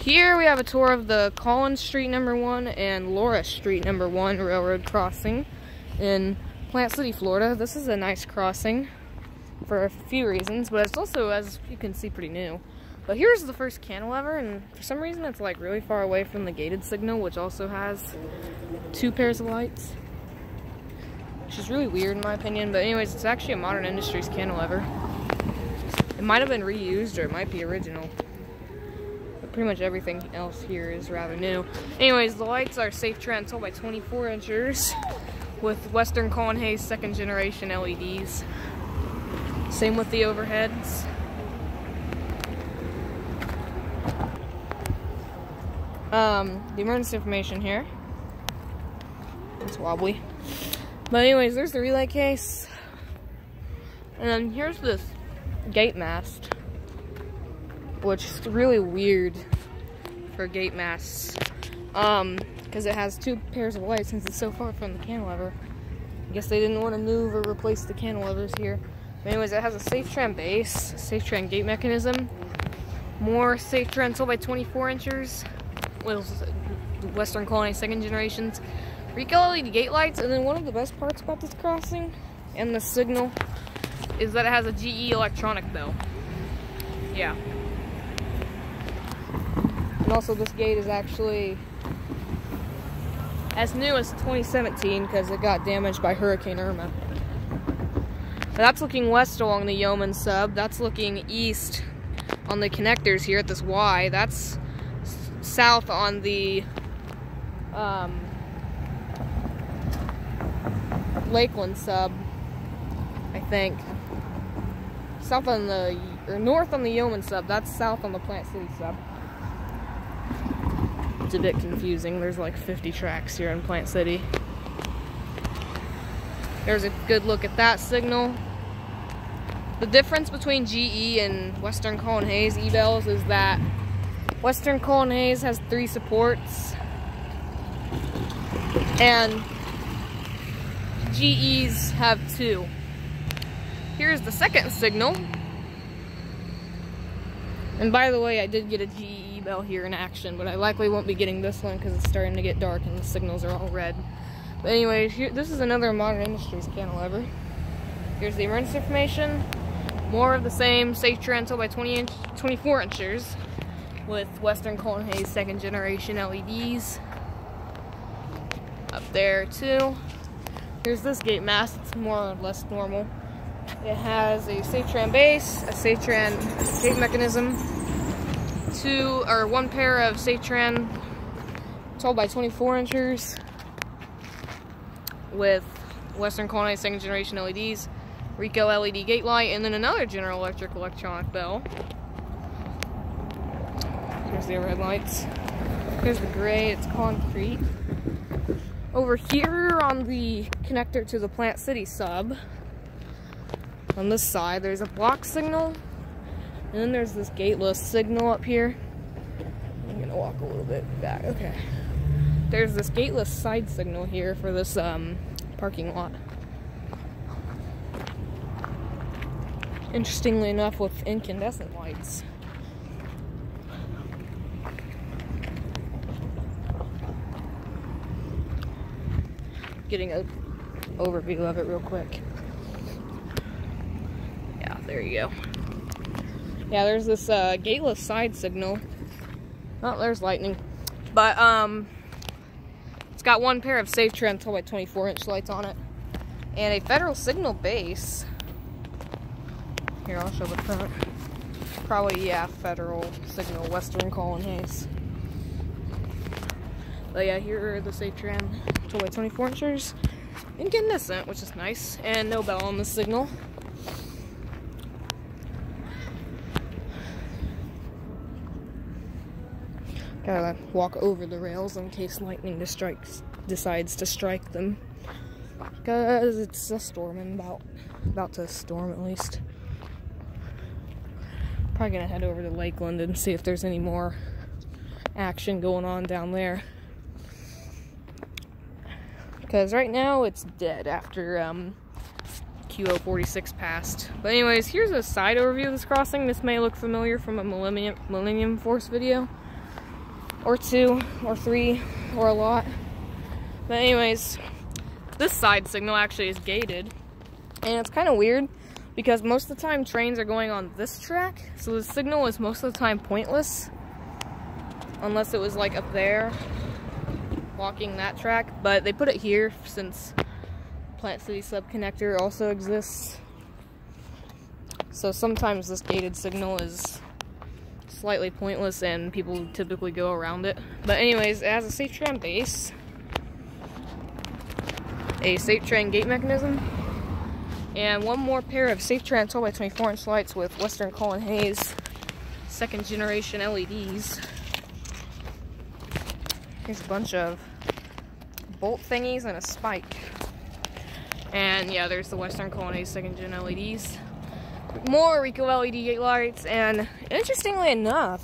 here we have a tour of the Collins Street No. 1 and Laura Street No. 1 railroad crossing in Plant City, Florida. This is a nice crossing for a few reasons, but it's also, as you can see, pretty new. But here's the first cantilever, and for some reason it's like really far away from the gated signal, which also has 2 pairs of lights, which is really weird in my opinion. But anyways, it's actually a Modern Industries cantilever. It might have been reused or it might be original. But pretty much everything else here is rather new. Anyways, the lights are Safetran 12x24 inches with Western Cullen Hayes 2nd generation LEDs. Same with the overheads. The emergency information here. It's wobbly. But anyways, there's the relay case. And then here's this gate mast, which is really weird for gate masts. Because it has 2 pairs of lights since it's so far from the cantilever. I guess they didn't want to move or replace the cantilevers here. But anyways, it has a Safetran base, Safetran gate mechanism, more Safetran 12x24 inches with Western Cullen Hayes 2nd generations, Ricoh LED gate lights, and then one of the best parts about this crossing and the signal is that it has a GE electronic bell. Yeah. And also this gate is actually as new as 2017 because it got damaged by Hurricane Irma. That's looking west along the Yeoman sub. That's looking east on the connectors here at this Y. That's south on the Lakeland sub, I think. South on the, or north on the Yeoman sub. That's south on the Plant City sub. It's a bit confusing. There's like 50 tracks here in Plant City. There's a good look at that signal. The difference between GE and Western Cullen Hayes E-bells is that Western Cullen Hayes has 3 supports and GE's have 2. Here's the second signal. And by the way, I did get a GE E-bell here in action, but I likely won't be getting this one because it's starting to get dark and the signals are all red. But anyways, this is another Modern Industries cantilever. Here's the emergency information. More of the same Safetran 12x24 inches with Western Cullen Hayes 2nd generation LEDs. Up there too. Here's this gate mast. It's more or less normal. It has a Safetran base, a Safetran gate mechanism, 1 pair of Safetran 12x24 inches with Western Cullen Hayes 2nd generation LEDs, Ricoh LED gate light, and then another General Electric electronic bell. Here's the overhead lights. Here's the gray, it's concrete. Over here on the connector to the Plant City sub, on this side, there's a block signal, and then there's this gateless signal up here. I'm gonna walk a little bit back, okay. There's this gateless side signal here for this parking lot. Interestingly enough, with incandescent lights. Getting an overview of it real quick. Yeah, there you go. Yeah, there's this gateless side signal. Oh, there's lightning. But it's got 1 pair of Safetran 12x24 inch lights on it, and a Federal Signal base. Here, I'll show the front. Probably, yeah, Federal Signal, Western Cullen Hayes. But yeah, here are the Safetran 12x24 inches. Incandescent, which is nice, and no bell on the signal. Gotta walk over the rails in case lightning decides to strike them. Because it's a storm and about to storm at least. Probably gonna head over to Lakeland and see if there's any more action going on down there. Because right now it's dead after QO46 passed. But anyways, here's a side overview of this crossing. This may look familiar from a Millennium Force video. or 2 or 3 or a lot. But anyways, this side signal actually is gated, and it's kind of weird because most of the time trains are going on this track, so the signal is most of the time pointless unless it was like up there blocking that track. But they put it here since Plant City Subconnector also exists, so sometimes this gated signal is slightly pointless and people typically go around it. But anyways, it has a Safetran base, a Safetran gate mechanism, and one more pair of Safetran 12x24 inch lights with Western Cullen Hayes 2nd generation LEDs. Here's a bunch of bolt thingies and a spike. And yeah, there's the Western Cullen Hayes 2nd gen LEDs. More Ricoh LED gate lights, and interestingly enough,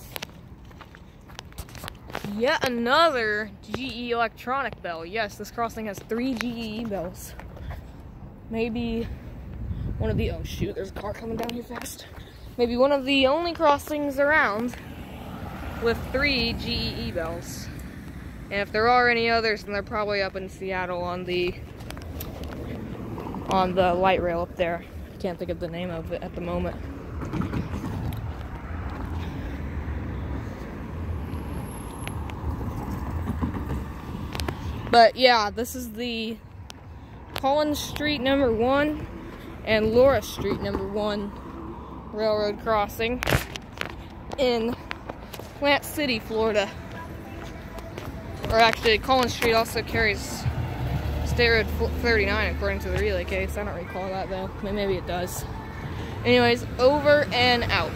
yet another GE electronic bell. Yes, this crossing has 3 GE bells. Maybe one of the, oh shoot, there's a car coming down here fast. Maybe one of the only crossings around with 3 GE bells. And if there are any others, then they're probably up in Seattle on the light rail up there. Can't think of the name of it at the moment. But yeah, this is the Collins Street number 1 and Laura Street number 1 railroad crossing in Plant City, Florida. Or actually, Collins Street also carries State Road 39 according to the relay case. I don't recall that though. Maybe it does. Anyways, over and out.